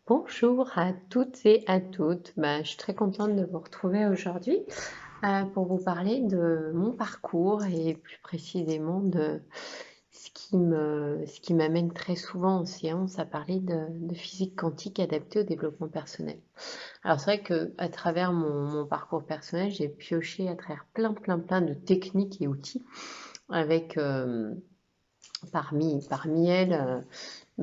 Bonjour à toutes et à toutes. Je suis très contente de vous retrouver aujourd'hui pour vous parler de mon parcours et plus précisément de ce qui m'amène très souvent en séance à parler de physique quantique adaptée au développement personnel. Alors c'est vrai que à travers mon parcours personnel, j'ai pioché à travers plein de techniques et outils avec parmi elles.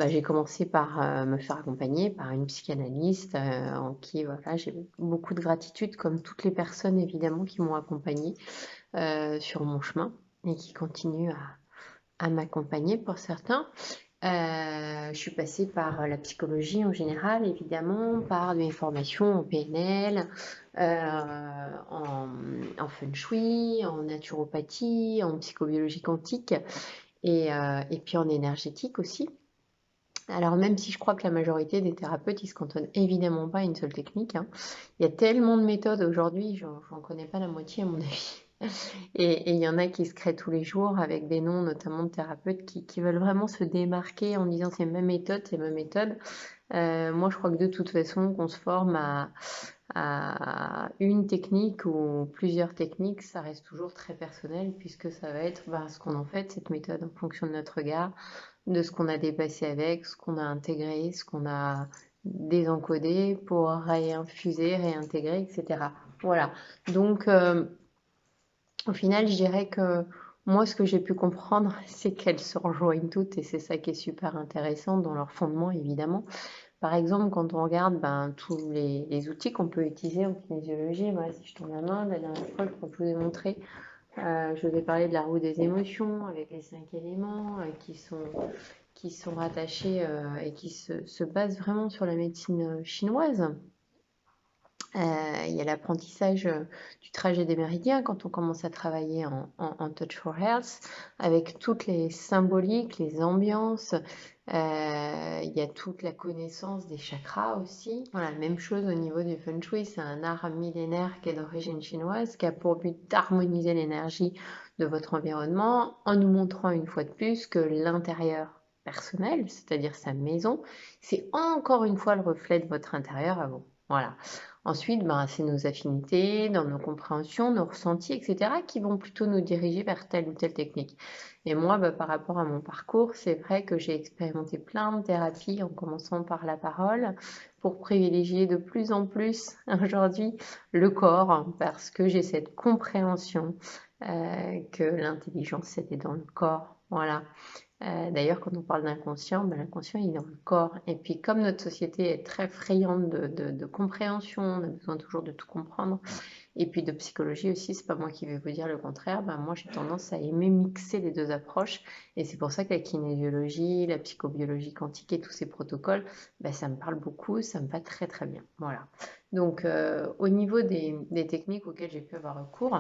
J'ai commencé par me faire accompagner par une psychanalyste en qui voilà, j'ai beaucoup de gratitude, comme toutes les personnes évidemment qui m'ont accompagnée sur mon chemin et qui continuent à m'accompagner pour certains. Je suis passée par la psychologie en général, évidemment, par des formations en PNL, en feng shui, en naturopathie, en psychobiologie quantique et puis en énergétique aussi. Alors même si je crois que la majorité des thérapeutes, ils se cantonnent évidemment pas à une seule technique, hein. Il y a tellement de méthodes aujourd'hui, j'en connais pas la moitié à mon avis. Et il y en a qui se créent tous les jours avec des noms notamment de thérapeutes qui veulent vraiment se démarquer en disant c'est ma méthode, c'est ma méthode. Moi je crois que de toute façon qu'on se forme à une technique ou plusieurs techniques, ça reste toujours très personnel puisque ça va être ce qu'on en fait de cette méthode en fonction de notre regard, de ce qu'on a dépassé avec, ce qu'on a intégré, ce qu'on a désencodé pour réinfuser, réintégrer, etc. Voilà. Donc, au final, je dirais que moi, ce que j'ai pu comprendre, c'est qu'elles se rejoignent toutes et c'est ça qui est super intéressant dans leur fondement, évidemment. Par exemple, quand on regarde tous les outils qu'on peut utiliser en kinésiologie, voilà, si je tourne la main, la dernière fois, je crois que je vous ai montré, je vous ai parlé de la roue des émotions avec les 5 éléments qui sont rattachés et qui se basent vraiment sur la médecine chinoise. Il y a l'apprentissage du trajet des méridiens quand on commence à travailler en Touch for Health, avec toutes les symboliques, les ambiances. Il y a toute la connaissance des chakras aussi. Voilà, même chose au niveau du Feng Shui, c'est un art millénaire qui est d'origine chinoise, qui a pour but d'harmoniser l'énergie de votre environnement en nous montrant une fois de plus que l'intérieur personnel, c'est-à-dire sa maison, c'est encore une fois le reflet de votre intérieur à vous. Voilà. Ensuite, c'est nos affinités, dans nos compréhensions, nos ressentis, etc., qui vont plutôt nous diriger vers telle ou telle technique. Et moi, par rapport à mon parcours, c'est vrai que j'ai expérimenté plein de thérapies, en commençant par la parole, pour privilégier de plus en plus aujourd'hui le corps, parce que j'ai cette compréhension que l'intelligence, c'était dans le corps. Voilà. D'ailleurs, quand on parle d'inconscient, l'inconscient il est dans le corps. Et puis, comme notre société est très friande de compréhension, on a besoin toujours de tout comprendre, et puis de psychologie aussi, c'est pas moi qui vais vous dire le contraire, moi j'ai tendance à aimer mixer les deux approches, et c'est pour ça que la kinésiologie, la psychobiologie quantique et tous ces protocoles, ça me parle beaucoup, ça me va très très bien. Voilà. Donc, au niveau des techniques auxquelles j'ai pu avoir recours,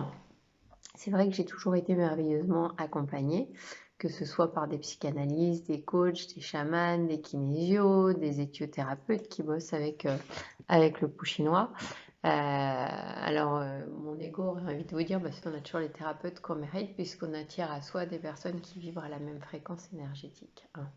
c'est vrai que j'ai toujours été merveilleusement accompagnée, que ce soit par des psychanalystes, des coachs, des chamans, des kinésios, des éthiothérapeutes qui bossent avec le pou chinois. Mon ego aurait envie de vous dire, on a toujours les thérapeutes qu'on mérite, puisqu'on attire à soi des personnes qui vibrent à la même fréquence énergétique, hein.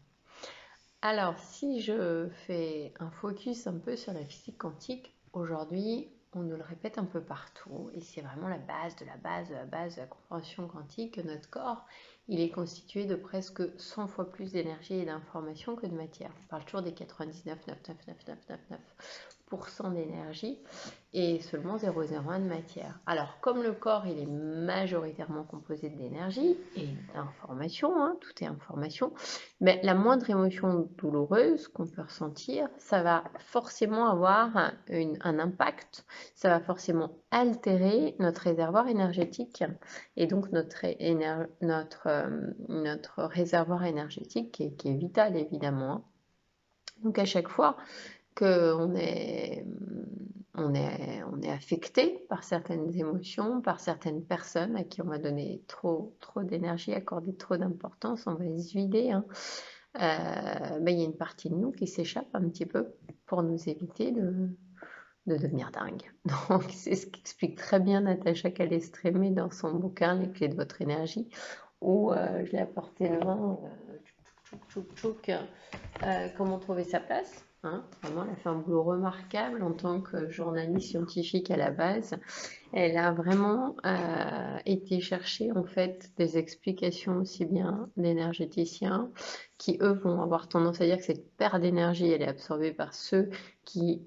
Alors, si je fais un focus un peu sur la physique quantique, aujourd'hui, on nous le répète un peu partout, et c'est vraiment la base de la base de la base de la compréhension quantique, que notre corps, il est constitué de presque 100 fois plus d'énergie et d'information que de matière. On parle toujours des 99,99999% d'énergie et seulement 0,01 de matière. Alors, comme le corps, il est majoritairement composé d'énergie et d'information, hein, tout est information, mais la moindre émotion douloureuse qu'on peut ressentir, ça va forcément avoir un impact, ça va forcément altérer notre réservoir énergétique et donc notre réservoir énergétique qui est vital évidemment, hein. Donc à chaque fois qu'on est, on est affecté par certaines émotions, par certaines personnes à qui on va donner trop d'énergie, accorder trop d'importance, on va se vider, hein. Il y a une partie de nous qui s'échappe un petit peu pour nous éviter de devenir dingue. Donc, c'est ce qu'explique très bien Natacha Calestrémé dans son bouquin Les clés de votre énergie, où je l'ai apporté loin, comment trouver sa place. hein. Vraiment, elle a fait un boulot remarquable en tant que journaliste scientifique à la base. Elle a vraiment été chercher en fait des explications aussi bien d'énergéticiens qui eux vont avoir tendance à dire que cette perte d'énergie elle est absorbée par ceux qui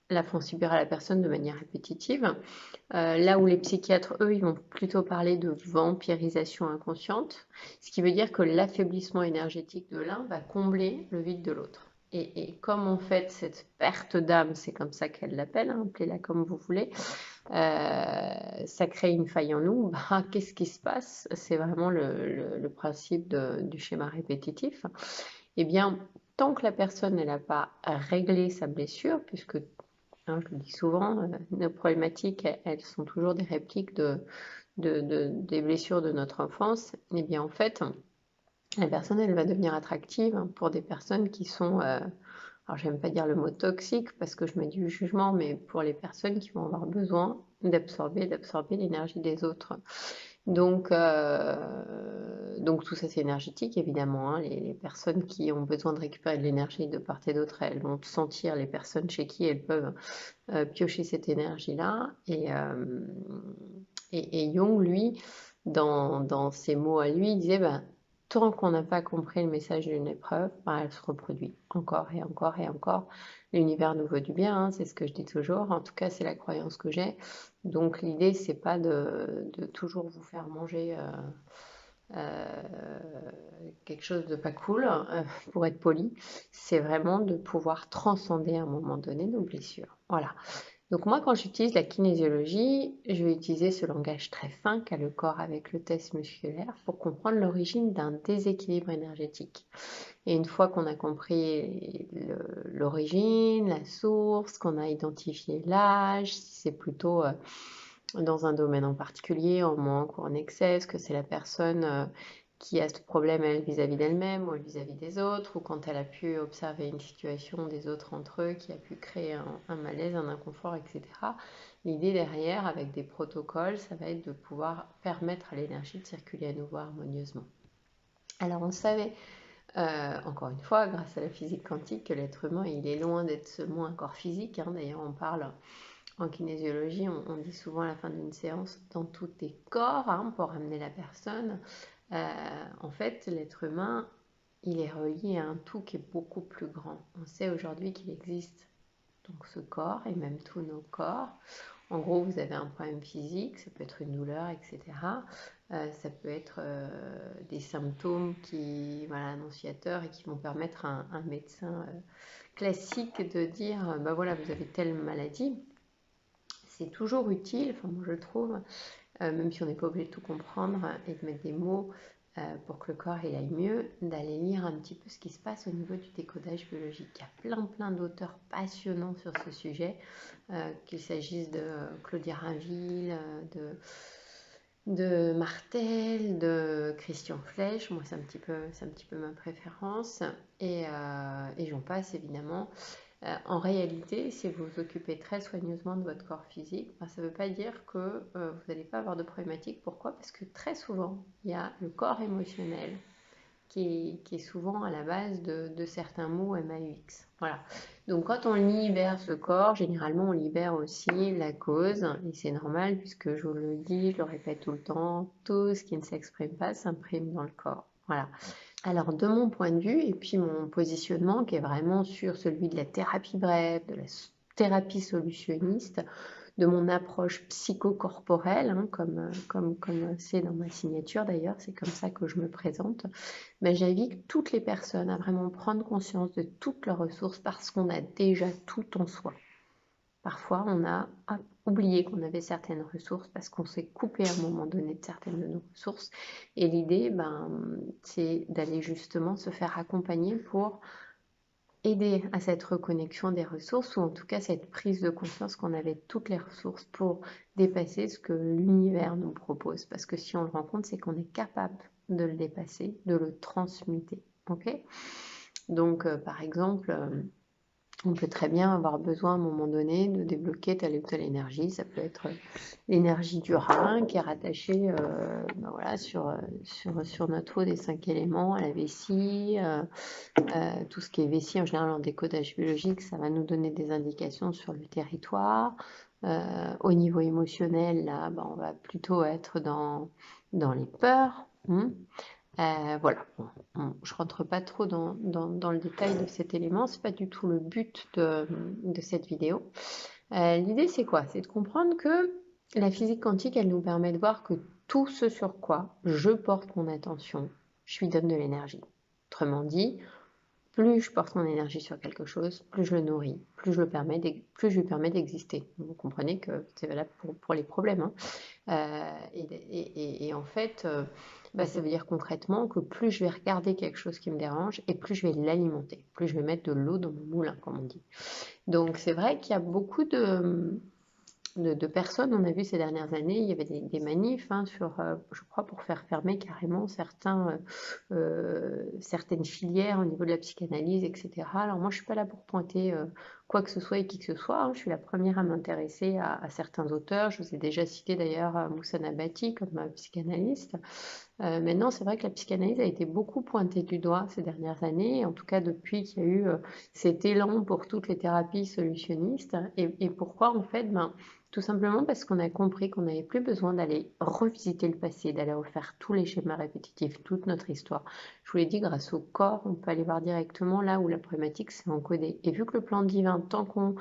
la font subir à la personne de manière répétitive. Là où les psychiatres, eux, ils vont plutôt parler de vampirisation inconsciente, ce qui veut dire que l'affaiblissement énergétique de l'un va combler le vide de l'autre. Et comme en fait cette perte d'âme, c'est comme ça qu'elle l'appelle, hein, appelez-la comme vous voulez, ça crée une faille en nous, bah, qu'est-ce qui se passe? C'est vraiment le principe du schéma répétitif. Eh bien, tant que la personne n'a pas réglé sa blessure, puisque hein, je le dis souvent, nos problématiques, elles sont toujours des répliques des blessures de notre enfance. Eh bien, en fait, la personne, elle va devenir attractive pour des personnes qui sont, alors j'aime pas dire le mot toxique parce que je mets du jugement, mais pour les personnes qui vont avoir besoin d'absorber l'énergie des autres. Donc tout ça c'est énergétique évidemment, hein. Les personnes qui ont besoin de récupérer de l'énergie de part et d'autre, elles vont sentir les personnes chez qui elles peuvent piocher cette énergie-là. Et Jung, lui, dans ses mots à lui, il disait ben, tant qu'on n'a pas compris le message d'une épreuve, ben, elle se reproduit encore et encore et encore. L'univers nous veut du bien, hein, c'est ce que je dis toujours. En tout cas, c'est la croyance que j'ai. Donc l'idée, c'est pas de toujours vous faire manger quelque chose de pas cool, pour être poli. C'est vraiment de pouvoir transcender à un moment donné nos blessures. Voilà. Donc moi, quand j'utilise la kinésiologie, je vais utiliser ce langage très fin qu'a le corps avec le test musculaire pour comprendre l'origine d'un déséquilibre énergétique. Et une fois qu'on a compris l'origine, la source, qu'on a identifié l'âge, si c'est plutôt dans un domaine en particulier, en manque ou en excès, est-ce que c'est la personne qui a ce problème elle vis-à-vis d'elle-même ou vis-à-vis des autres, ou quand elle a pu observer une situation des autres entre eux qui a pu créer un malaise, un inconfort, etc. L'idée derrière, avec des protocoles, ça va être de pouvoir permettre à l'énergie de circuler à nouveau harmonieusement. Alors on savait, encore une fois, grâce à la physique quantique, que l'être humain, il est loin d'être seulement un corps physique, hein. D'ailleurs, on parle en kinésiologie, on dit souvent à la fin d'une séance, dans tous tes corps, hein, pour amener la personne. En fait, l'être humain, il est relié à un tout qui est beaucoup plus grand. On sait aujourd'hui qu'il existe donc ce corps et même tous nos corps. En gros, vous avez un problème physique, ça peut être une douleur, etc. Ça peut être des symptômes qui, voilà, annonciateurs et qui vont permettre à un médecin classique de dire, bah voilà, vous avez telle maladie. C'est toujours utile, enfin moi je trouve, même si on n'est pas obligé de tout comprendre et de mettre des mots pour que le corps il aille mieux, d'aller lire un petit peu ce qui se passe au niveau du décodage biologique. Il y a plein d'auteurs passionnants sur ce sujet, qu'il s'agisse de Claudia Rainville, de Martel, de Christian Flech, moi c'est un petit peu ma préférence, et j'en passe évidemment. En réalité, si vous vous occupez très soigneusement de votre corps physique, ben, ça ne veut pas dire que vous n'allez pas avoir de problématiques. Pourquoi? Parce que très souvent, il y a le corps émotionnel qui est souvent à la base de certains mots MAUX. Voilà. Donc quand on libère ce corps, généralement on libère aussi la cause, et c'est normal puisque je vous le dis, je le répète tout le temps, tout ce qui ne s'exprime pas s'imprime dans le corps. Voilà. Alors de mon point de vue, et puis mon positionnement qui est vraiment sur celui de la thérapie brève, de la thérapie solutionniste, de mon approche psychocorporelle, hein, comme c'est dans ma signature d'ailleurs, c'est comme ça que je me présente, mais j'invite toutes les personnes à vraiment prendre conscience de toutes leurs ressources parce qu'on a déjà tout en soi. Parfois, on a oublié qu'on avait certaines ressources parce qu'on s'est coupé à un moment donné de certaines de nos ressources. Et l'idée, ben, c'est d'aller justement se faire accompagner pour aider à cette reconnexion des ressources, ou en tout cas cette prise de conscience qu'on avait toutes les ressources pour dépasser ce que l'univers nous propose. Parce que si on le rencontre, c'est qu'on est capable de le dépasser, de le transmuter. Ok? Donc, par exemple, On peut très bien avoir besoin à un moment donné de débloquer telle ou telle énergie. Ça peut être l'énergie du rein qui est rattachée ben voilà, sur notre eau des 5 éléments, à la vessie. Tout ce qui est vessie, en général en décodage biologique, ça va nous donner des indications sur le territoire. Au niveau émotionnel, là, ben, on va plutôt être dans les peurs. Voilà, bon, je rentre pas trop dans le détail de cet élément, c'est pas du tout le but de cette vidéo. L'idée c'est quoi? C'est de comprendre que la physique quantique, elle nous permet de voir que tout ce sur quoi je porte mon attention, je lui donne de l'énergie. Autrement dit, plus je porte mon énergie sur quelque chose, plus je le nourris, plus je lui permets d'exister. Vous comprenez que c'est valable pour les problèmes, hein. Et en fait, bah, ça veut dire concrètement que plus je vais regarder quelque chose qui me dérange et plus je vais l'alimenter, plus je vais mettre de l'eau dans mon moulin, comme on dit. Donc c'est vrai qu'il y a beaucoup de personnes, on a vu ces dernières années, il y avait des manifs hein, je crois, pour faire fermer carrément certaines filières au niveau de la psychanalyse, etc. Alors moi, je ne suis pas là pour pointer quoi que ce soit et qui que ce soit, hein. Je suis la première à m'intéresser à certains auteurs. Je vous ai déjà cité d'ailleurs Moussa Nabati comme psychanalyste. Maintenant, c'est vrai que la psychanalyse a été beaucoup pointée du doigt ces dernières années, en tout cas depuis qu'il y a eu cet élan pour toutes les thérapies solutionnistes. Et pourquoi en fait tout simplement parce qu'on a compris qu'on n'avait plus besoin d'aller revisiter le passé, d'aller refaire tous les schémas répétitifs, toute notre histoire. Je vous l'ai dit, grâce au corps, on peut aller voir directement là où la problématique s'est encodée. Et vu que le plan divin, tant qu'on ne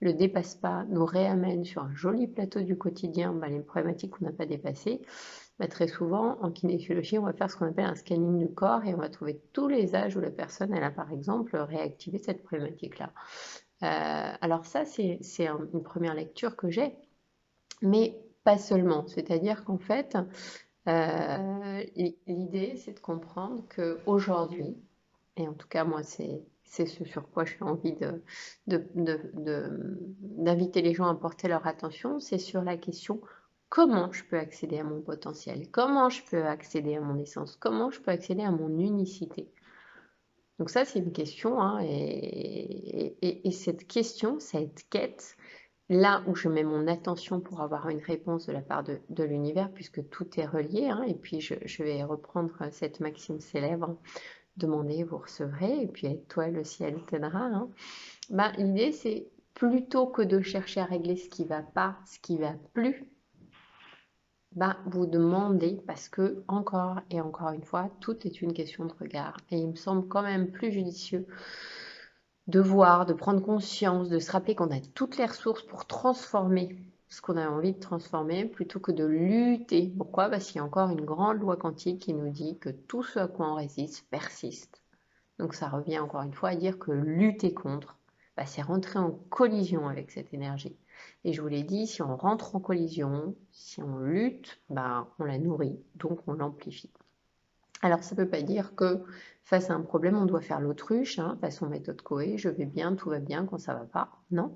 le dépasse pas, nous réamène sur un joli plateau du quotidien les problématiques qu'on n'a pas dépassées, très souvent, en kinésiologie, on va faire ce qu'on appelle un scanning du corps et on va trouver tous les âges où la personne, elle a par exemple réactivé cette problématique-là. Alors ça, c'est une première lecture que j'ai, mais pas seulement. C'est-à-dire qu'en fait, l'idée, c'est de comprendre qu'aujourd'hui, et en tout cas moi, c'est ce sur quoi j'ai envie d'inviter les gens à porter leur attention, c'est sur la question comment je peux accéder à mon potentiel, comment je peux accéder à mon essence, comment je peux accéder à mon unicité. Donc ça, c'est une question, hein, et cette question, cette quête, là où je mets mon attention pour avoir une réponse de la part de l'univers, puisque tout est relié, hein, et puis je vais reprendre cette maxime célèbre, demandez, vous recevrez, et puis toi, le ciel t'aidera, hein. L'idée, c'est plutôt que de chercher à régler ce qui ne va pas, ce qui ne va plus, vous demandez, parce que encore et encore une fois, tout est une question de regard. Et il me semble quand même plus judicieux de voir, de prendre conscience, de se rappeler qu'on a toutes les ressources pour transformer ce qu'on a envie de transformer, plutôt que de lutter. Pourquoi? Parce qu'il y a encore une grande loi quantique qui nous dit que tout ce à quoi on résiste persiste. Donc ça revient encore une fois à dire que lutter contre, c'est rentrer en collision avec cette énergie. Et je vous l'ai dit, si on rentre en collision, si on lutte, on la nourrit, donc on l'amplifie. Alors ça ne veut pas dire que face à un problème, on doit faire l'autruche, hein, façon méthode Coué, je vais bien, tout va bien quand ça ne va pas, non.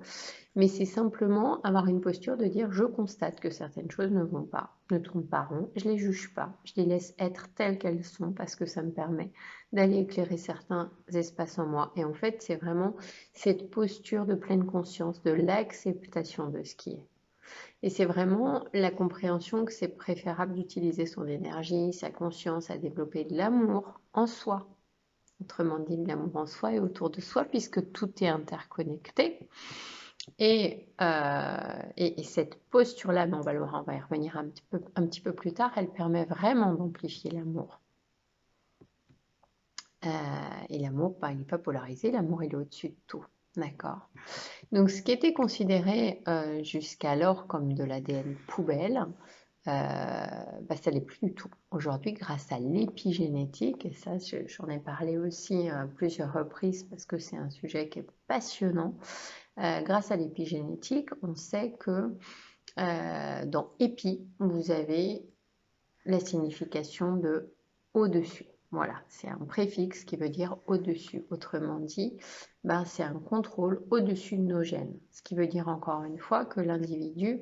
Mais c'est simplement avoir une posture de dire je constate que certaines choses ne vont pas, ne tournent pas rond, je ne les juge pas, je les laisse être telles qu'elles sont parce que ça me permet d'aller éclairer certains espaces en moi. Et en fait, c'est vraiment cette posture de pleine conscience, de l'acceptation de ce qui est. Et c'est vraiment la compréhension que c'est préférable d'utiliser son énergie, sa conscience à développer de l'amour en soi. Autrement dit, de l'amour en soi et autour de soi, puisque tout est interconnecté. Et cette posture-là, on va y revenir un petit peu plus tard, elle permet vraiment d'amplifier l'amour. Et l'amour, il n'est pas polarisé, l'amour il est au-dessus de tout. D'accord. Donc ce qui était considéré jusqu'alors comme de l'ADN poubelle, ça l'est plus du tout. Aujourd'hui, grâce à l'épigénétique, et ça j'en ai parlé aussi à plusieurs reprises parce que c'est un sujet qui est passionnant, grâce à l'épigénétique, on sait que dans épi, vous avez la signification de au-dessus. Voilà, c'est un préfixe qui veut dire au-dessus. Autrement dit, c'est un contrôle au-dessus de nos gènes. Ce qui veut dire encore une fois que l'individu,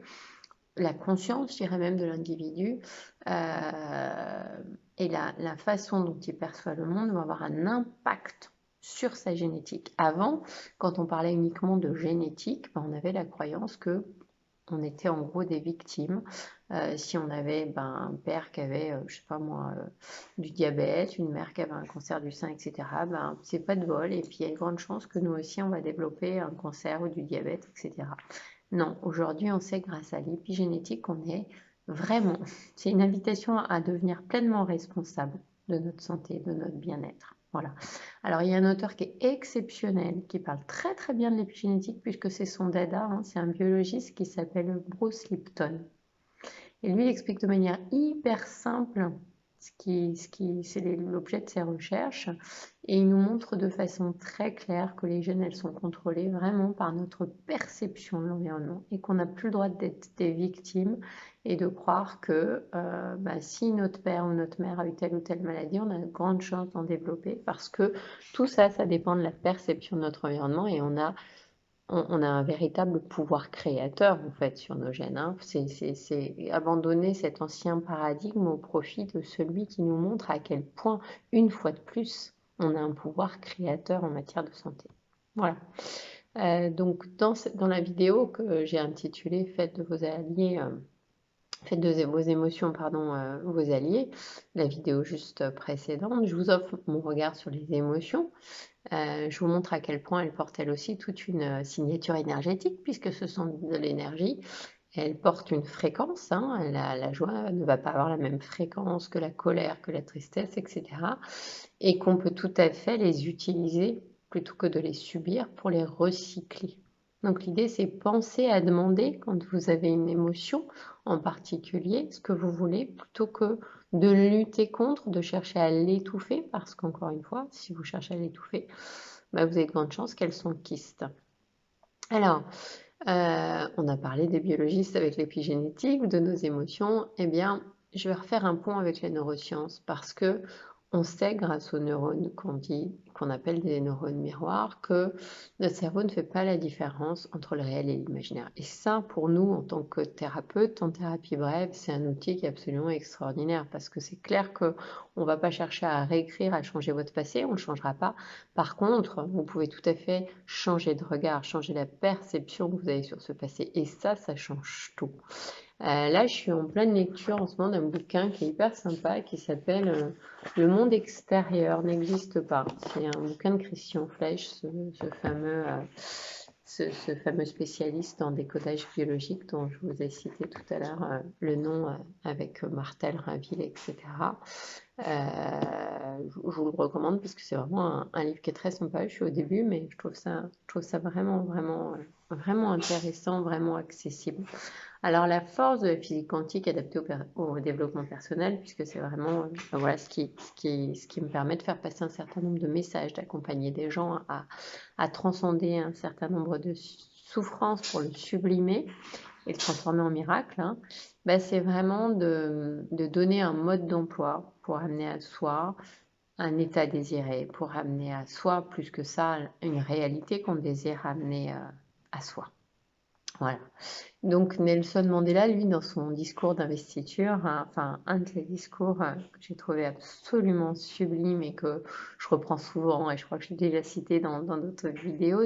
la conscience, je dirais même de l'individu, et la façon dont il perçoit le monde va avoir un impact sur sa génétique. Avant, quand on parlait uniquement de génétique, ben, on avait la croyance que on était en gros des victimes. Si on avait un père qui avait, je sais pas moi, du diabète, une mère qui avait un cancer du sein, etc., ben, c'est pas de bol. Et puis il y a une grande chance que nous aussi, on va développer un cancer ou du diabète, etc. Non, aujourd'hui, on sait grâce à l'épigénétique qu'on est vraiment, c'est une invitation à devenir pleinement responsable de notre santé, de notre bien-être. Voilà. Alors, il y a un auteur qui est exceptionnel, qui parle très très bien de l'épigénétique, puisque c'est son dada, hein, c'est un biologiste qui s'appelle Bruce Lipton. Et lui, il explique de manière hyper simple c'est l'objet de ses recherches. Et il nous montre de façon très claire que les gènes, elles sont contrôlées vraiment par notre perception de l'environnement et qu'on n'a plus le droit d'être des victimes et de croire que si notre père ou notre mère a eu telle ou telle maladie, on a de grandes chances d'en développer parce que tout ça, ça dépend de la perception de notre environnement et on a un véritable pouvoir créateur en fait sur nos gènes. Hein. C'est abandonner cet ancien paradigme au profit de celui qui nous montre à quel point, une fois de plus, on a un pouvoir créateur en matière de santé. Voilà. Donc dans la vidéo que j'ai intitulée Faites de vos alliés, faites de vos émotions, pardon, vos alliés, la vidéo juste précédente, je vous offre mon regard sur les émotions. Je vous montre à quel point elles portent elles aussi toute une signature énergétique, puisque ce sont de l'énergie. Elles portent une fréquence, hein, la joie ne va pas avoir la même fréquence que la colère, que la tristesse, etc. Et qu'on peut tout à fait les utiliser plutôt que de les subir pour les recycler. Donc l'idée, c'est penser à demander quand vous avez une émotion en particulier ce que vous voulez plutôt que de lutter contre, de chercher à l'étouffer, parce qu'encore une fois, si vous cherchez à l'étouffer, vous avez de grandes chances qu'elle s'enquiste. Alors, on a parlé des biologistes avec l'épigénétique, de nos émotions. Eh bien, je vais refaire un pont avec les neurosciences parce que on sait, grâce aux neurones qu'on appelle des neurones miroirs, que notre cerveau ne fait pas la différence entre le réel et l'imaginaire. Et ça, pour nous, en tant que thérapeute, en thérapie brève, c'est un outil qui est absolument extraordinaire parce que c'est clair qu'on ne va pas chercher à réécrire, à changer votre passé, on ne le changera pas. Par contre, vous pouvez tout à fait changer de regard, changer la perception que vous avez sur ce passé. Et ça change tout. Là, je suis en pleine lecture en ce moment d'un bouquin qui est hyper sympa, qui s'appelle Le monde extérieur n'existe pas. C'est un bouquin de Christian Flech, ce fameux spécialiste en décodage biologique dont je vous ai cité tout à l'heure le nom avec Martel, Rainville, etc. Je vous le recommande parce que c'est vraiment un livre qui est très sympa. Je suis au début, mais je trouve ça vraiment, vraiment, vraiment intéressant, vraiment accessible. Alors, la force de la physique quantique adaptée au développement personnel, puisque c'est vraiment voilà, ce qui me permet de faire passer un certain nombre de messages, d'accompagner des gens à transcender un certain nombre de souffrances pour le sublimer et le transformer en miracle, hein, c'est vraiment de donner un mode d'emploi pour amener à soi un état désiré, pour amener à soi, plus que ça, une réalité qu'on désire amener à soi. Voilà. Donc Nelson Mandela, lui, dans son discours d'investiture, hein, enfin un de ses discours que j'ai trouvé absolument sublime et que je reprends souvent, et je crois que je l'ai déjà cité dans d'autres vidéos,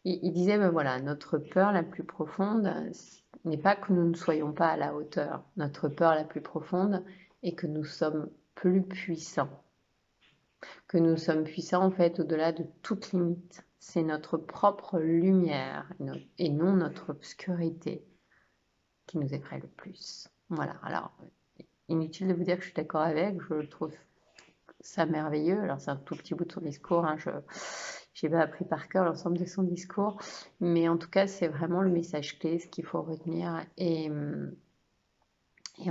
il disait, ben voilà, notre peur la plus profonde n'est pas que nous ne soyons pas à la hauteur. Notre peur la plus profonde est que nous sommes plus puissants. Que nous sommes puissants en fait au-delà de toute limite. C'est notre propre lumière et non notre obscurité qui nous effraie le plus. Voilà, alors inutile de vous dire que je suis d'accord avec, je trouve ça merveilleux. Alors c'est un tout petit bout de son discours, hein, je n'ai pas appris par cœur l'ensemble de son discours, mais en tout cas c'est vraiment le message clé, ce qu'il faut retenir. Et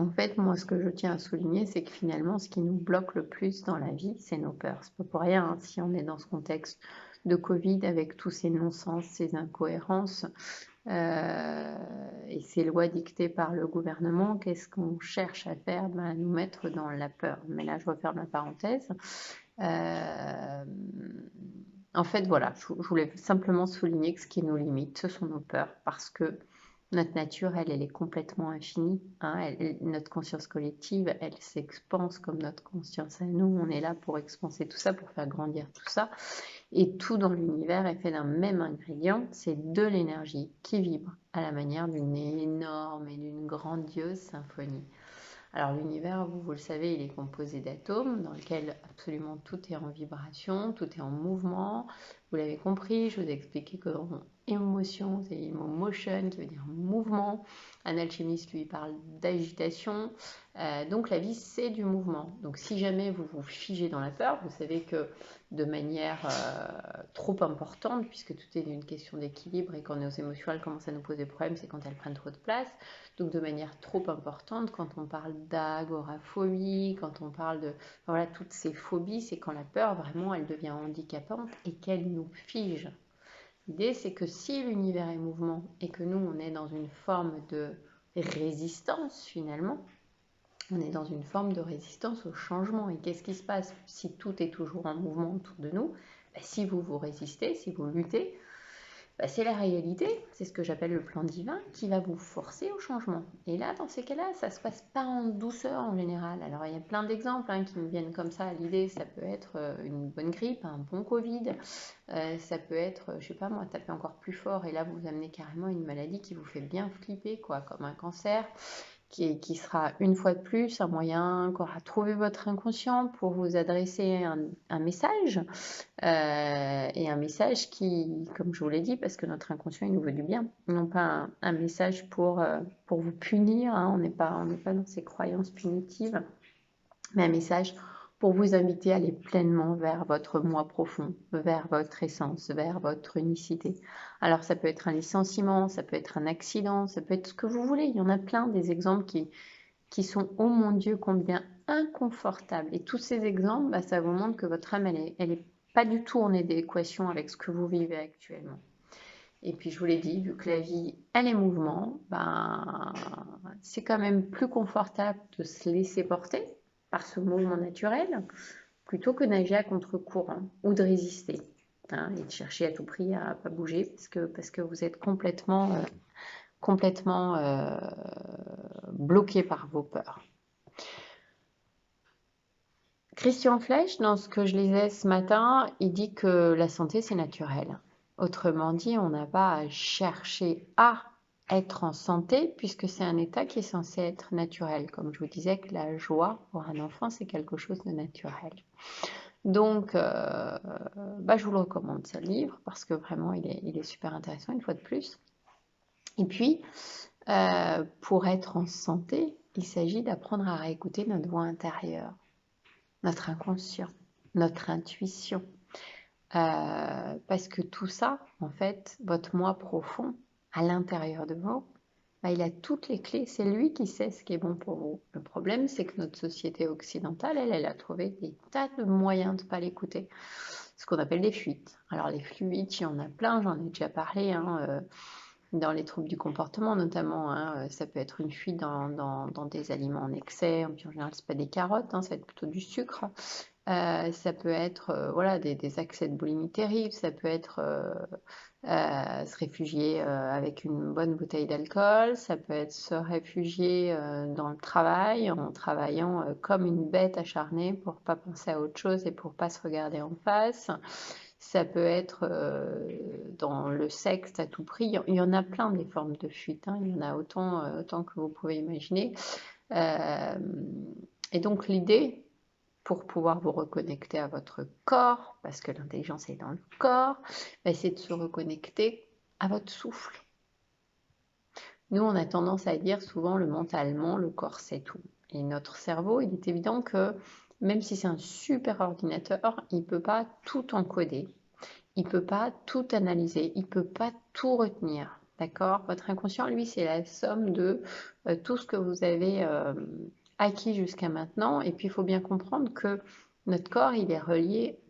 en fait, moi, ce que je tiens à souligner, c'est que finalement, ce qui nous bloque le plus dans la vie, c'est nos peurs. C'est pas pour rien, hein, si on est dans ce contexte de Covid avec tous ces non-sens, ces incohérences et ces lois dictées par le gouvernement, qu'est-ce qu'on cherche à faire? À nous mettre dans la peur. Mais là, je referme la parenthèse. En fait, voilà, je voulais simplement souligner que ce qui nous limite, ce sont nos peurs, parce que Notre nature, elle est complètement infinie, hein. Notre conscience collective, elle s'expanse comme notre conscience à nous. On est là pour expanser tout ça, pour faire grandir tout ça. Et tout dans l'univers est fait d'un même ingrédient, c'est de l'énergie qui vibre à la manière d'une énorme et d'une grandiose symphonie. Alors l'univers, vous le savez, il est composé d'atomes dans lequel absolument tout est en vibration, tout est en mouvement. Vous l'avez compris, je vous ai expliqué que dans émotion, c'est le mot motion qui veut dire mouvement. Un alchimiste lui parle d'agitation. Donc la vie, c'est du mouvement. Donc si jamais vous vous figez dans la peur, vous savez que de manière trop importante, puisque tout est une question d'équilibre et quand nos émotions elles commencent à nous poser problème, c'est quand elles prennent trop de place. Donc de manière trop importante, quand on parle d'agoraphobie, quand on parle de voilà, toutes ces phobies, c'est quand la peur vraiment elle devient handicapante et qu'elle nous fige. L'idée c'est que si l'univers est mouvement et que nous on est dans une forme de résistance finalement, on est dans une forme de résistance au changement. Et qu'est-ce qui se passe si tout est toujours en mouvement autour de nous? Si vous vous résistez, si vous luttez, c'est la réalité, c'est ce que j'appelle le plan divin, qui va vous forcer au changement. Et là, dans ces cas-là, ça ne se passe pas en douceur en général. Alors, il y a plein d'exemples qui me viennent comme ça à l'idée. Ça peut être une bonne grippe, un bon Covid. Ça peut être, je sais pas moi, taper encore plus fort. Et là, vous amenez carrément une maladie qui vous fait bien flipper, quoi, comme un cancer qui sera une fois de plus un moyen qu'aura trouvé votre inconscient pour vous adresser un message, et un message qui, comme je vous l'ai dit, parce que notre inconscient il nous veut du bien, non pas un message pour vous punir, hein, on n'est pas dans ces croyances punitives, mais un message pour vous inviter à aller pleinement vers votre moi profond, vers votre essence, vers votre unicité. Alors ça peut être un licenciement, ça peut être un accident, ça peut être ce que vous voulez. Il y en a plein des exemples qui sont, oh mon Dieu, combien inconfortables. Et tous ces exemples, ça vous montre que votre âme, elle est pas du tout en adéquation avec ce que vous vivez actuellement. Et puis je vous l'ai dit, vu que la vie, elle est mouvement, c'est quand même plus confortable de se laisser porter par ce mouvement naturel plutôt que nager à contre-courant ou de résister, hein, et de chercher à tout prix à pas bouger parce que vous êtes complètement bloqué par vos peurs. Christian Flech, dans ce que je lisais ce matin, il dit que la santé, c'est naturel. Autrement dit, on n'a pas à chercher à être en santé puisque c'est un état qui est censé être naturel. Comme je vous disais que la joie pour un enfant, c'est quelque chose de naturel. Donc, je vous le recommande, ce livre, parce que vraiment, il est super intéressant, une fois de plus. Et puis, pour être en santé, il s'agit d'apprendre à réécouter notre voix intérieure, notre inconscient, notre intuition. Parce que tout ça, en fait, votre moi profond, à l'intérieur de vous, il a toutes les clés. C'est lui qui sait ce qui est bon pour vous. Le problème, c'est que notre société occidentale, elle a trouvé des tas de moyens de ne pas l'écouter. Ce qu'on appelle des fuites. Alors, les fuites, il y en a plein, j'en ai déjà parlé, dans les troubles du comportement notamment, ça peut être une fuite dans des aliments en excès, en général c'est pas des carottes, ça va être plutôt du sucre. Ça peut être voilà, des accès de boulimie terribles, ça peut être se réfugier avec une bonne bouteille d'alcool, ça peut être se réfugier dans le travail en travaillant comme une bête acharnée pour pas penser à autre chose et pour pas se regarder en face. Ça peut être dans le sexe à tout prix. Il y en a plein des formes de fuite, il y en a autant que vous pouvez imaginer. Et donc l'idée, pour pouvoir vous reconnecter à votre corps, parce que l'intelligence est dans le corps, c'est de se reconnecter à votre souffle. Nous, on a tendance à dire souvent le mentalement, le corps c'est tout. Et notre cerveau, il est évident que même si c'est un super ordinateur, il ne peut pas tout encoder. Il ne peut pas tout analyser, il ne peut pas tout retenir. D'accord? Votre inconscient, lui, c'est la somme de tout ce que vous avez acquis jusqu'à maintenant. Et puis, il faut bien comprendre que notre corps, il est relié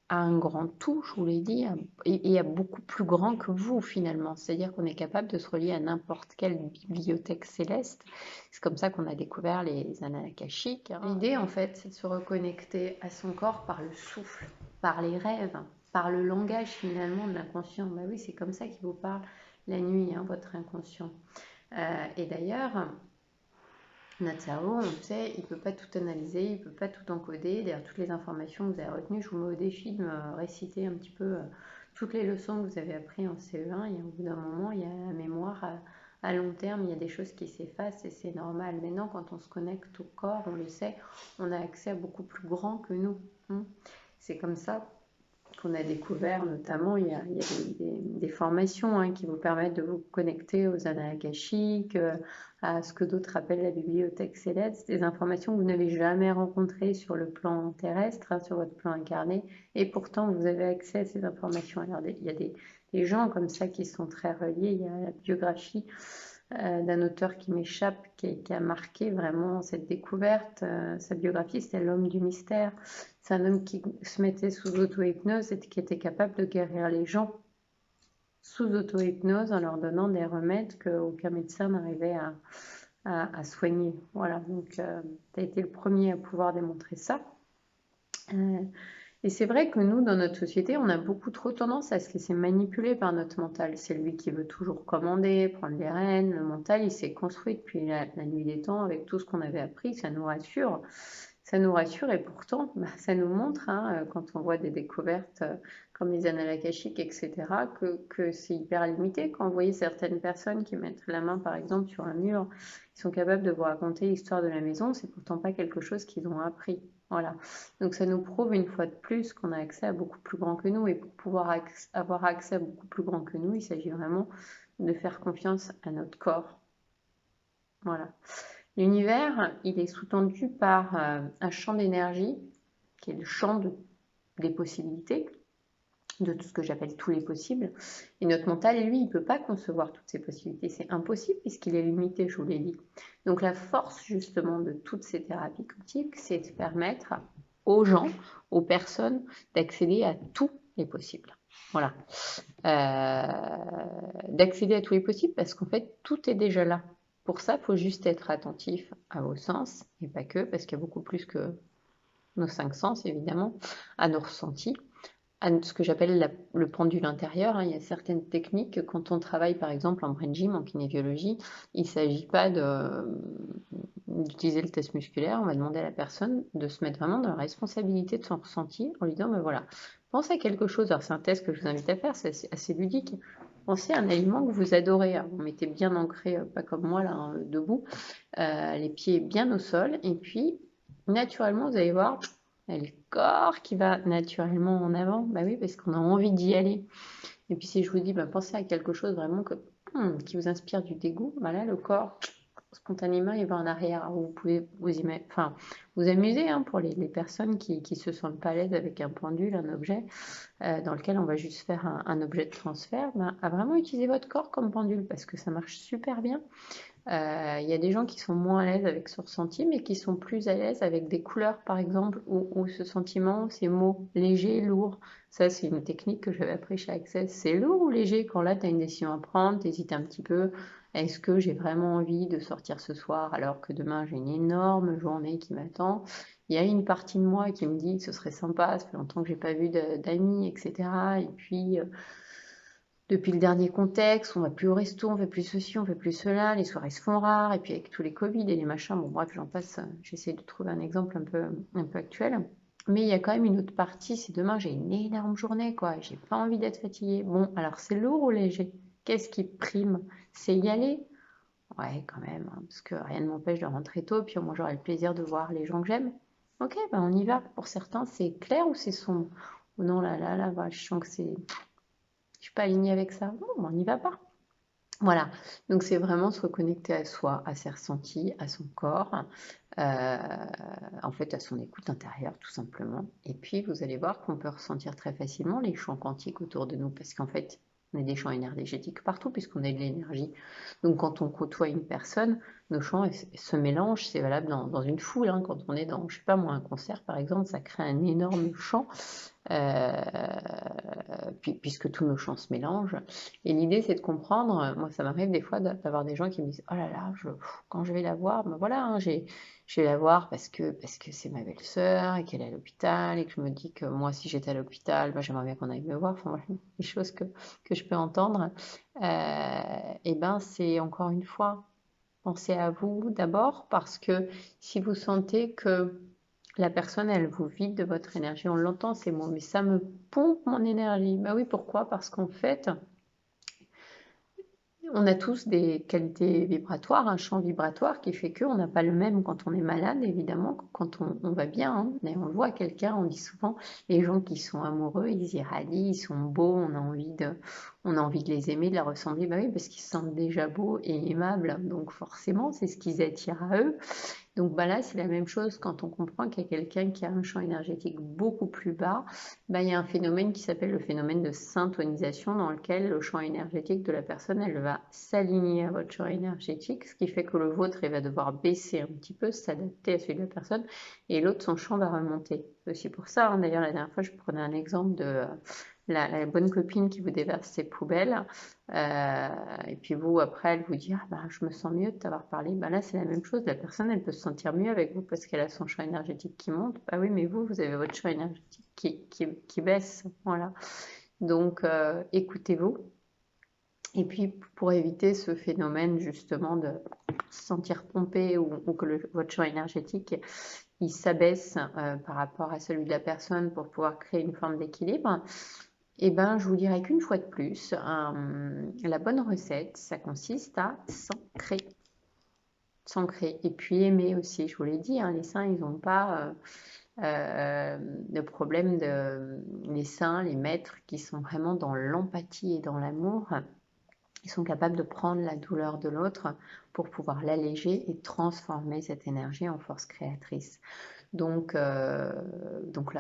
à un grand tout, je vous l'ai dit, et à beaucoup plus grand que vous, finalement. C'est-à-dire qu'on est capable de se relier à n'importe quelle bibliothèque céleste. C'est comme ça qu'on a découvert les annales akashiques. L'idée, en fait, c'est de se reconnecter à son corps par le souffle, par les rêves, par le langage, finalement, de l'inconscient. Oui, c'est comme ça qu'il vous parle. la nuit, hein, votre inconscient. Et d'ailleurs, notre cerveau, on le sait, il ne peut pas tout analyser, il ne peut pas tout encoder. D'ailleurs, toutes les informations que vous avez retenues, je vous mets au défi de me réciter un petit peu toutes les leçons que vous avez apprises en CE1. Et au bout d'un moment, il y a la mémoire à long terme, il y a des choses qui s'effacent et c'est normal. Maintenant, quand on se connecte au corps, on le sait, on a accès à beaucoup plus grand que nous. Hein. C'est comme ça qu'on a découvert, notamment, il y a des formations hein, qui vous permettent de vous connecter aux annales akashiques, à ce que d'autres appellent la bibliothèque céleste, des informations que vous n'avez jamais rencontrées sur le plan terrestre, hein, sur votre plan incarné, et pourtant vous avez accès à ces informations. Alors, il y a des gens comme ça qui sont très reliés, il y a la biographie d'un auteur qui m'échappe, qui a marqué vraiment cette découverte. Sa biographie, c'était L'homme du mystère. C'est un homme qui se mettait sous auto-hypnose et qui était capable de guérir les gens sous auto-hypnose en leur donnant des remèdes qu'aucun médecin n'arrivait à soigner. Voilà, donc tu as été le premier à pouvoir démontrer ça. Et c'est vrai que nous, dans notre société, on a beaucoup trop tendance à se laisser manipuler par notre mental. C'est lui qui veut toujours commander, prendre les rênes. Le mental, il s'est construit depuis la nuit des temps avec tout ce qu'on avait appris. Ça nous rassure. Ça nous rassure et pourtant, ça nous montre, hein, quand on voit des découvertes comme les annales akashiques, etc., que c'est hyper limité. Quand vous voyez certaines personnes qui mettent la main, par exemple, sur un mur, ils sont capables de vous raconter l'histoire de la maison, c'est pourtant pas quelque chose qu'ils ont appris. Voilà. Donc ça nous prouve une fois de plus qu'on a accès à beaucoup plus grand que nous. Et pour pouvoir avoir accès à beaucoup plus grand que nous, il s'agit vraiment de faire confiance à notre corps. Voilà. L'univers, il est sous-tendu par un champ d'énergie, qui est le champ des possibilités, de tout ce que j'appelle tous les possibles. Et notre mental, lui, il ne peut pas concevoir toutes ces possibilités. C'est impossible puisqu'il est limité, je vous l'ai dit. Donc la force, justement, de toutes ces thérapies quantiques, c'est de permettre aux gens, aux personnes, d'accéder à tous les possibles. Voilà. D'accéder à tous les possibles parce qu'en fait, tout est déjà là. Pour ça, il faut juste être attentif à vos sens, et pas que, parce qu'il y a beaucoup plus que nos 5 sens, évidemment, à nos ressentis, à ce que j'appelle le pendule intérieur. Hein. Il y a certaines techniques, quand on travaille par exemple en brain gym, en kinésiologie, il ne s'agit pas d'utiliser le test musculaire, on va demander à la personne de se mettre vraiment dans la responsabilité de son ressenti en lui disant, ben voilà, pensez à quelque chose, alors c'est un test que je vous invite à faire, c'est assez ludique, pensez à un aliment que vous adorez, alors, vous mettez bien ancré, pas comme moi là, hein, debout, les pieds bien au sol, et puis naturellement vous allez voir, il y a le corps qui va naturellement en avant, bah oui, parce qu'on a envie d'y aller. Et puis si je vous dis, bah, pensez à quelque chose vraiment qui vous inspire du dégoût, bah là, le corps, spontanément, il va en arrière. Alors, vous pouvez vous amuser hein, pour les personnes qui se sentent pas à l'aise avec un pendule, un objet, dans lequel on va juste faire un objet de transfert, bah, à vraiment utiliser votre corps comme pendule, parce que ça marche super bien. Il y a des gens qui sont moins à l'aise avec ce ressenti, mais qui sont plus à l'aise avec des couleurs, par exemple, ou ce sentiment, ces mots légers, lourds. Ça, c'est une technique que j'avais appris chez Access. C'est lourd ou léger? Quand là, tu as une décision à prendre, tu hésites un petit peu. Est-ce que j'ai vraiment envie de sortir ce soir alors que demain, j'ai une énorme journée qui m'attend? Il y a une partie de moi qui me dit que ce serait sympa, ça fait longtemps que j'ai pas vu d'amis, etc. Et puis, depuis le dernier contexte, on va plus au resto, on fait plus ceci, on fait plus cela, les soirées se font rares, et puis avec tous les Covid et les machins, bon bref, j'en passe, j'essaie de trouver un exemple un peu actuel. Mais il y a quand même une autre partie, c'est demain j'ai une énorme journée, quoi, j'ai pas envie d'être fatiguée. Bon, alors c'est lourd ou léger? Qu'est-ce qui prime? C'est y aller? Ouais, quand même, hein, parce que rien ne m'empêche de rentrer tôt, puis moi j'aurai le plaisir de voir les gens que j'aime. Ok, ben on y va. Pour certains, c'est clair ou c'est sombre? Oh non, là, je sens que je suis pas alignée avec ça. Non, on n'y va pas. Voilà, donc c'est vraiment se reconnecter à soi, à ses ressentis, à son corps, euh, en fait à son écoute intérieure tout simplement. Et puis vous allez voir qu'on peut ressentir très facilement les champs quantiques autour de nous, parce qu'en fait on a des champs énergétiques partout puisqu'on a de l'énergie. Donc quand on côtoie une personne, nos champs se mélangent, c'est valable dans une foule. Hein. Quand on est dans, je sais pas moi, un concert par exemple, ça crée un énorme champ. Euh, puisque tous nos champs se mélangent. Et l'idée, c'est de comprendre, moi ça m'arrive des fois d'avoir des gens qui me disent, oh là là, quand je vais la voir, ben voilà, hein, je vais la voir parce que c'est ma belle-sœur et qu'elle est à l'hôpital et que je me dis que moi, si j'étais à l'hôpital, ben, j'aimerais bien qu'on aille me voir. Enfin voilà, des choses que je peux entendre. Et ben, c'est encore une fois, pensez à vous d'abord parce que si vous sentez que la personne, elle vous vide de votre énergie, on l'entend ces mots, mais ça me pompe mon énergie. Bah oui, pourquoi? Parce qu'en fait, on a tous des qualités vibratoires, un champ vibratoire qui fait qu'on n'a pas le même quand on est malade, évidemment, que quand on va bien, hein. Et on le voit quelqu'un, on dit souvent, les gens qui sont amoureux, ils irradient, ils sont beaux, on a envie de les aimer, de leur ressembler. Bah oui, parce qu'ils se sentent déjà beaux et aimables, donc forcément, c'est ce qui attire à eux. Donc bah là, c'est la même chose quand on comprend qu'il y a quelqu'un qui a un champ énergétique beaucoup plus bas. Bah, il y a un phénomène qui s'appelle le phénomène de syntonisation dans lequel le champ énergétique de la personne, elle va s'aligner à votre champ énergétique, ce qui fait que le vôtre, il va devoir baisser un petit peu, s'adapter à celui de la personne, et l'autre, son champ va remonter. C'est aussi pour ça, hein, d'ailleurs, la dernière fois, je prenais un exemple de la bonne copine qui vous déverse ses poubelles. Et puis vous, après, elle vous dit, ah bah, je me sens mieux de t'avoir parlé. Bah, là, c'est la même chose. La personne, elle peut se sentir mieux avec vous parce qu'elle a son champ énergétique qui monte. Bah oui, mais vous avez votre champ énergétique qui baisse. Voilà. Donc, écoutez-vous. Et puis, pour éviter ce phénomène, justement, de se sentir pompé ou que votre champ énergétique, il s'abaisse par rapport à celui de la personne pour pouvoir créer une forme d'équilibre, eh ben, je vous dirais qu'une fois de plus, la bonne recette, ça consiste à s'ancrer. S'ancrer. Et puis aimer aussi, je vous l'ai dit, hein, les saints, ils n'ont pas de problème les saints, les maîtres qui sont vraiment dans l'empathie et dans l'amour. Ils sont capables de prendre la douleur de l'autre pour pouvoir l'alléger et transformer cette énergie en force créatrice. Donc là,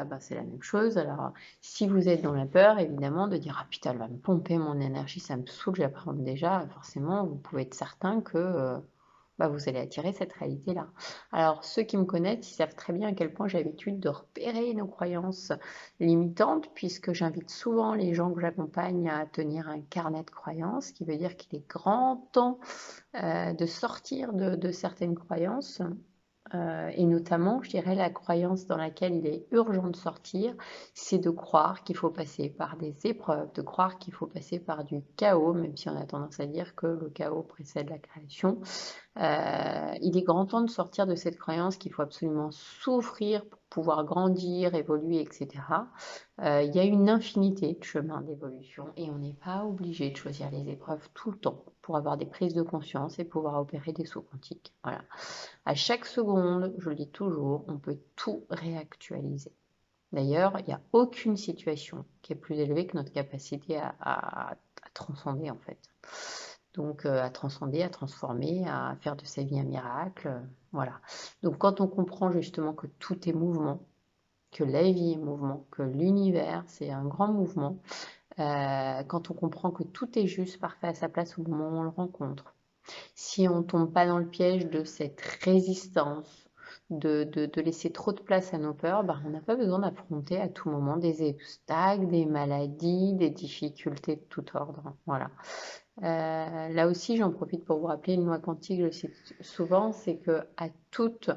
bah, c'est la même chose. Alors, si vous êtes dans la peur, évidemment, de dire, ah putain, elle va me pomper mon énergie, ça me saoule, j'apprends déjà, forcément, vous pouvez être certain que bah, vous allez attirer cette réalité-là. Alors, ceux qui me connaissent, ils savent très bien à quel point j'ai l'habitude de repérer nos croyances limitantes, puisque j'invite souvent les gens que j'accompagne à tenir un carnet de croyances, ce qui veut dire qu'il est grand temps de sortir de certaines croyances et notamment, je dirais, la croyance dans laquelle il est urgent de sortir, c'est de croire qu'il faut passer par des épreuves, de croire qu'il faut passer par du chaos, même si on a tendance à dire que le chaos précède la création. Il est grand temps de sortir de cette croyance qu'il faut absolument souffrir pour pouvoir grandir, évoluer, etc. Il y a une infinité de chemins d'évolution et on n'est pas obligé de choisir les épreuves tout le temps pour avoir des prises de conscience et pouvoir opérer des sauts quantiques. Voilà. À chaque seconde, je le dis toujours, on peut tout réactualiser. D'ailleurs, il n'y a aucune situation qui est plus élevée que notre capacité à transcender en fait. Donc à transcender, à transformer, à faire de sa vie un miracle. Voilà. Donc quand on comprend justement que tout est mouvement, que la vie est mouvement, que l'univers c'est un grand mouvement, quand on comprend que tout est juste, parfait à sa place au moment où on le rencontre, si on ne tombe pas dans le piège de cette résistance, de laisser trop de place à nos peurs, bah, on n'a pas besoin d'affronter à tout moment des obstacles, des maladies, des difficultés de tout ordre. Voilà. Là aussi, j'en profite pour vous rappeler une loi quantique, je le cite souvent, c'est que à toute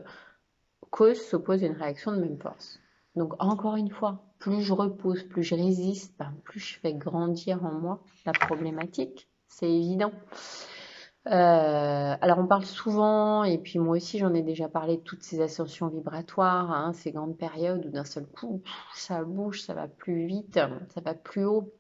cause s'oppose une réaction de même force. Donc encore une fois, plus je repousse, plus je résiste, ben, plus je fais grandir en moi la problématique, c'est évident. Alors on parle souvent, et puis moi aussi j'en ai déjà parlé, de toutes ces ascensions vibratoires, hein, ces grandes périodes où d'un seul coup, ça bouge, ça va plus vite, ça va plus haut.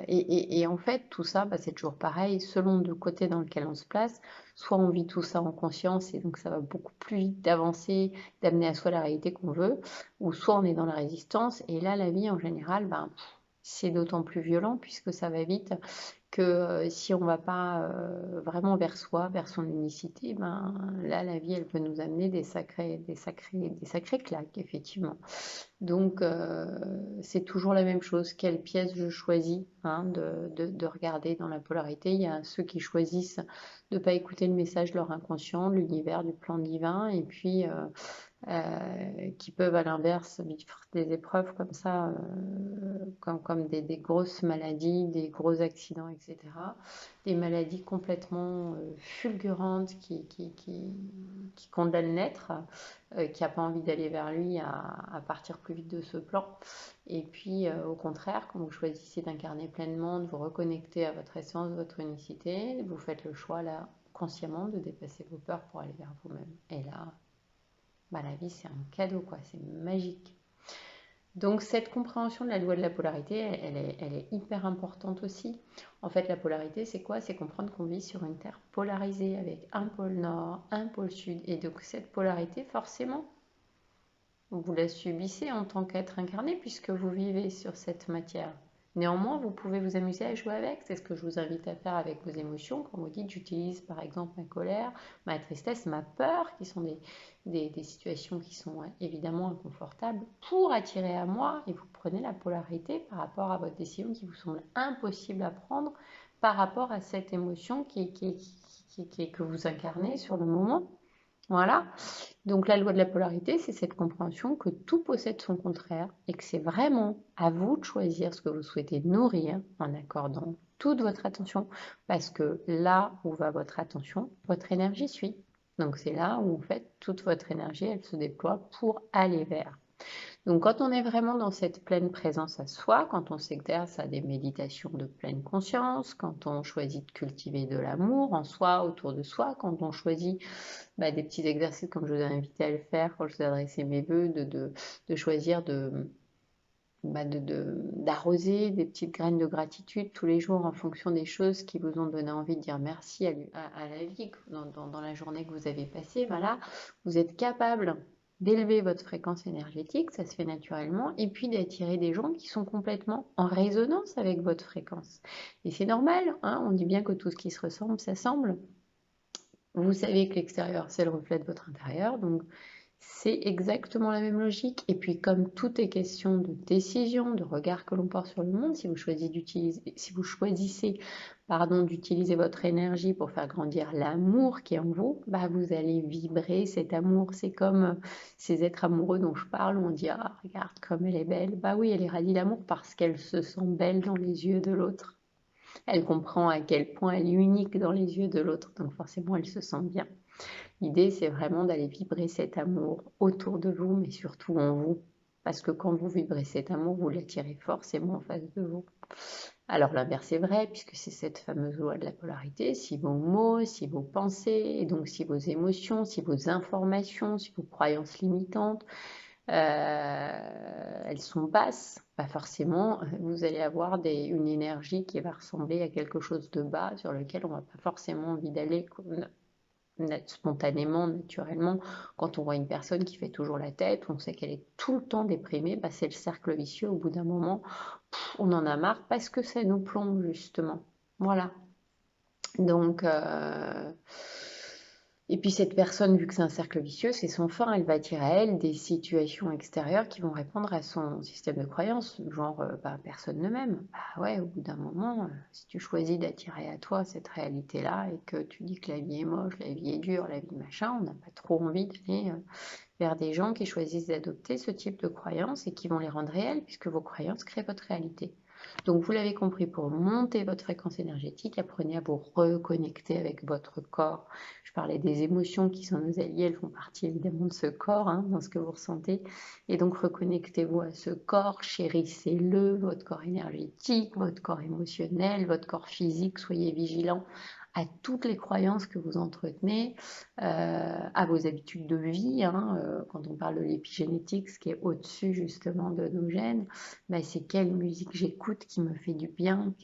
Et en fait, tout ça, bah, c'est toujours pareil, selon le côté dans lequel on se place, soit on vit tout ça en conscience et donc ça va beaucoup plus vite d'avancer, d'amener à soi la réalité qu'on veut, ou soit on est dans la résistance et là, la vie en général, ben, c'est d'autant plus violent puisque ça va vite que si on ne va pas vraiment vers soi, vers son unicité, ben, là, la vie, elle peut nous amener des sacrés claques, effectivement. Donc, c'est toujours la même chose. Quelle pièce je choisis, hein, de regarder dans la polarité. Il y a ceux qui choisissent de ne pas écouter le message de leur inconscient, de l'univers, du plan divin, et puis qui peuvent à l'inverse vivre des épreuves comme ça, comme des grosses maladies, des gros accidents, etc. Des maladies complètement fulgurantes qui condamnent l'être, qui n'a pas envie d'aller vers lui à partir plus vite de ce plan. Et puis au contraire, quand vous choisissez d'incarner pleinement, de vous reconnecter à votre essence, votre unicité, vous faites le choix là consciemment de dépasser vos peurs pour aller vers vous-même. Et là, bah, la vie, c'est un cadeau, quoi. C'est magique. Donc, cette compréhension de la loi de la polarité, elle est hyper importante aussi. En fait, la polarité, c'est quoi? C'est comprendre qu'on vit sur une Terre polarisée avec un pôle nord, un pôle sud. Et donc, cette polarité, forcément, vous la subissez en tant qu'être incarné puisque vous vivez sur cette matière. Néanmoins, vous pouvez vous amuser à jouer avec. C'est ce que je vous invite à faire avec vos émotions. Quand vous dites j'utilise par exemple ma colère, ma tristesse, ma peur, qui sont des situations qui sont évidemment inconfortables, pour attirer à moi, et vous prenez la polarité par rapport à votre décision qui vous semble impossible à prendre par rapport à cette émotion que vous incarnez sur le moment. Voilà. Donc la loi de la polarité, c'est cette compréhension que tout possède son contraire et que c'est vraiment à vous de choisir ce que vous souhaitez nourrir en accordant toute votre attention, parce que là où va votre attention, votre énergie suit. Donc c'est là où en fait toute votre énergie, elle se déploie pour aller vers. Donc quand on est vraiment dans cette pleine présence à soi, quand on s'exerce à des méditations de pleine conscience, quand on choisit de cultiver de l'amour en soi, autour de soi, quand on choisit des petits exercices comme je vous ai invité à le faire quand je vous ai adressé mes vœux, de choisir d'arroser des petites graines de gratitude tous les jours en fonction des choses qui vous ont donné envie de dire merci à la vie dans la journée que vous avez passée. Voilà, vous êtes capable d'élever votre fréquence énergétique, ça se fait naturellement, et puis d'attirer des gens qui sont complètement en résonance avec votre fréquence. Et c'est normal, hein, on dit bien que tout ce qui se ressemble s'assemble. Vous savez que l'extérieur, c'est le reflet de votre intérieur, donc c'est exactement la même logique. Et puis comme tout est question de décision, de regard que l'on porte sur le monde, si vous choisissez d'utiliser votre énergie pour faire grandir l'amour qui est en vous, vous allez vibrer cet amour. C'est comme ces êtres amoureux dont je parle, où on dit ah regarde comme elle est belle. Bah oui, elle irradie l'amour parce qu'elle se sent belle dans les yeux de l'autre. Elle comprend à quel point elle est unique dans les yeux de l'autre, donc forcément elle se sent bien. L'idée, c'est vraiment d'aller vibrer cet amour autour de vous, mais surtout en vous. Parce que quand vous vibrez cet amour, vous l'attirez forcément en face de vous. Alors l'inverse est vrai, puisque c'est cette fameuse loi de la polarité. Si vos mots, si vos pensées, et donc si vos émotions, si vos informations, si vos croyances limitantes, elles sont basses, forcément, vous allez avoir une énergie qui va ressembler à quelque chose de bas sur lequel on n'a pas forcément envie d'aller spontanément, naturellement. Quand on voit une personne qui fait toujours la tête, on sait qu'elle est tout le temps déprimée, c'est le cercle vicieux. Au bout d'un moment, on en a marre parce que ça nous plombe justement. Voilà. Donc, et puis cette personne, vu que c'est un cercle vicieux, c'est son fin, elle va attirer à elle des situations extérieures qui vont répondre à son système de croyance, genre personne ne m'aime. Ouais, au bout d'un moment, si tu choisis d'attirer à toi cette réalité-là et que tu dis que la vie est moche, la vie est dure, la vie machin, on n'a pas trop envie d'aller vers des gens qui choisissent d'adopter ce type de croyances et qui vont les rendre réelles, puisque vos croyances créent votre réalité. Donc vous l'avez compris, pour monter votre fréquence énergétique, apprenez à vous reconnecter avec votre corps. Je parlais des émotions qui sont nos alliés, elles font partie évidemment de ce corps, dans ce que vous ressentez. Et donc reconnectez-vous à ce corps, chérissez-le, votre corps énergétique, votre corps émotionnel, votre corps physique, soyez vigilants à toutes les croyances que vous entretenez, à vos habitudes de vie. Quand on parle de l'épigénétique, ce qui est au-dessus justement de nos gènes, c'est quelle musique j'écoute qui me fait du bien,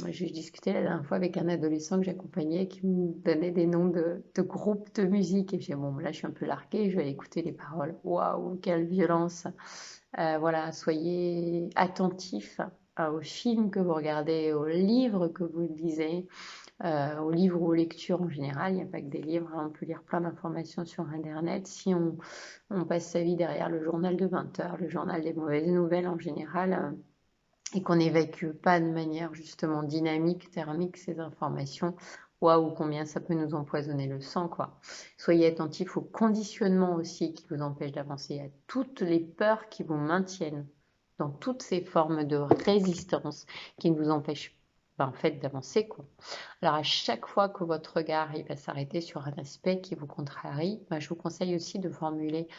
j'ai discuté la dernière fois avec un adolescent que j'accompagnais qui me donnait des noms de groupes de musique et j'ai dit bon là je suis un peu larguée, je vais écouter les paroles. Waouh, quelle violence. Voilà, soyez attentifs aux films que vous regardez, aux livres que vous lisez, aux livres ou aux lectures en général. Il n'y a pas que des livres, on peut lire plein d'informations sur Internet. Si on passe sa vie derrière le journal de 20 heures, le journal des mauvaises nouvelles en général, et qu'on n'évacue pas de manière justement dynamique, thermique ces informations, poids ou combien ça peut nous empoisonner le sang, quoi. Soyez attentifs au conditionnement aussi qui vous empêche d'avancer, à toutes les peurs qui vous maintiennent dans toutes ces formes de résistance qui ne vous empêchent en fait d'avancer, quoi. Alors à chaque fois que votre regard il va s'arrêter sur un aspect qui vous contrarie, je vous conseille aussi de formuler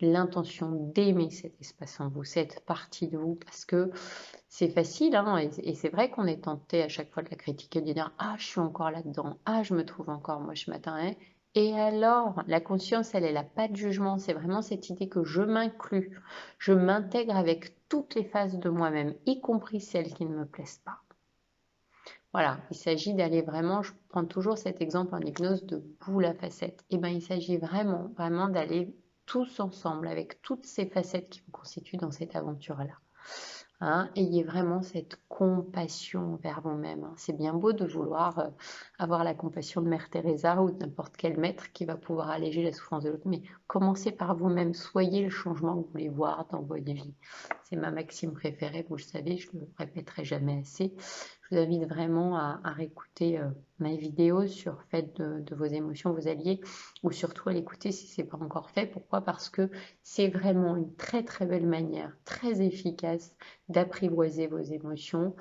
l'intention d'aimer cet espace en vous, cette partie de vous, parce que c'est facile, hein, et c'est vrai qu'on est tenté à chaque fois de la critiquer, de dire ah je suis encore là-dedans, ah je me trouve encore moi ce matin, hein. Et alors, la conscience, elle n'a pas de jugement, c'est vraiment cette idée que je m'inclus, je m'intègre avec toutes les phases de moi-même, y compris celles qui ne me plaisent pas. Voilà, il s'agit d'aller vraiment, je prends toujours cet exemple en hypnose de boule à facettes. Et bien, il s'agit vraiment, vraiment d'aller tous ensemble avec toutes ces facettes qui vous constituent dans cette aventure-là. Hein, ayez vraiment cette compassion vers vous-même. Hein. C'est bien beau de vouloir avoir la compassion de Mère Teresa ou de n'importe quel maître qui va pouvoir alléger la souffrance de l'autre, mais commencez par vous-même. Soyez le changement que vous voulez voir dans votre vie. C'est ma maxime préférée, vous le savez, je ne le répéterai jamais assez. Je vous invite vraiment à réécouter ma vidéo sur Faites de vos émotions vos alliés, ou surtout à l'écouter si ce n'est pas encore fait. Pourquoi? Parce que c'est vraiment une très très belle manière, très efficace d'apprivoiser vos émotions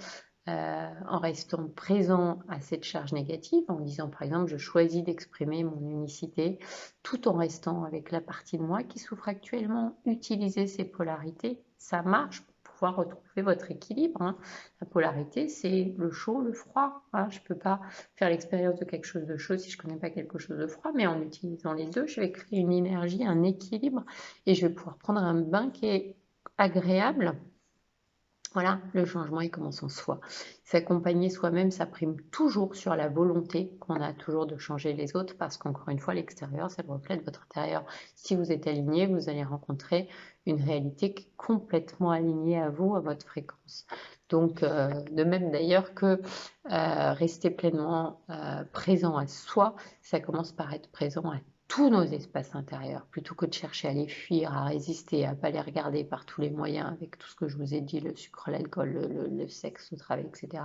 en restant présent à cette charge négative, en disant par exemple je choisis d'exprimer mon unicité, tout en restant avec la partie de moi qui souffre actuellement. Utiliser ces polarités, ça marche pour pouvoir retrouver votre équilibre. Hein. La polarité, c'est le chaud, le froid. Hein. Je ne peux pas faire l'expérience de quelque chose de chaud si je ne connais pas quelque chose de froid, mais en utilisant les deux, je vais créer une énergie, un équilibre, et je vais pouvoir prendre un bain qui est agréable. Voilà, le changement, il commence en soi. S'accompagner soi-même, ça prime toujours sur la volonté qu'on a toujours de changer les autres, parce qu'encore une fois, l'extérieur, ça reflète votre intérieur. Si vous êtes aligné, vous allez rencontrer une réalité qui est complètement alignée à vous, à votre fréquence. Donc, de même d'ailleurs que rester pleinement présent à soi, ça commence par être présent à tous nos espaces intérieurs, plutôt que de chercher à les fuir, à résister, à ne pas les regarder par tous les moyens, avec tout ce que je vous ai dit, le sucre, l'alcool, le sexe, le travail, etc.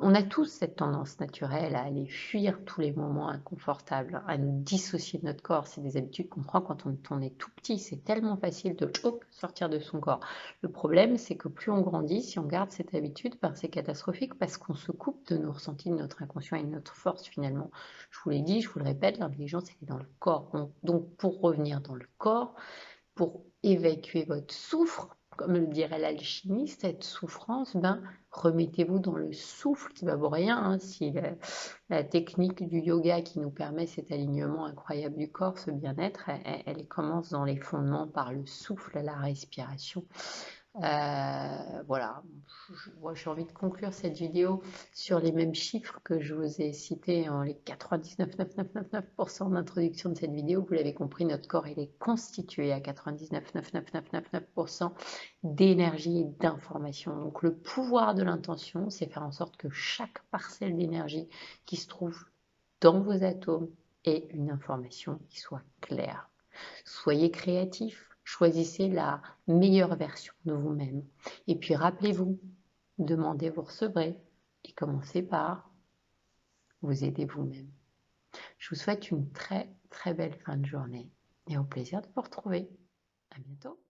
On a tous cette tendance naturelle à aller fuir tous les moments inconfortables, à nous dissocier de notre corps. C'est des habitudes qu'on prend quand on est tout petit. C'est tellement facile de sortir de son corps. Le problème, c'est que plus on grandit, si on garde cette habitude, c'est catastrophique parce qu'on se coupe de nos ressentis, de notre inconscient et de notre force finalement. Je vous l'ai dit, je vous le répète, l'intelligence, elle est dans le corps. Donc pour revenir dans le corps, pour évacuer votre souffre, comme le dirait l'alchimiste, cette souffrance, remettez-vous dans le souffle qui ne vaut rien. Hein, si la technique du yoga qui nous permet cet alignement incroyable du corps, ce bien-être, elle commence dans les fondements par le souffle, la respiration. Voilà, j'ai envie de conclure cette vidéo sur les mêmes chiffres que je vous ai cités en les 99,999% d'introduction de cette vidéo. Vous l'avez compris, notre corps il est constitué à 99,99999% d'énergie et d'information. Donc le pouvoir de l'intention, c'est faire en sorte que chaque parcelle d'énergie qui se trouve dans vos atomes ait une information qui soit claire. Soyez créatifs. Choisissez la meilleure version de vous-même. Et puis rappelez-vous, demandez, vous recevrez. Et commencez par vous aider vous-même. Je vous souhaite une très très belle fin de journée et au plaisir de vous retrouver. À bientôt.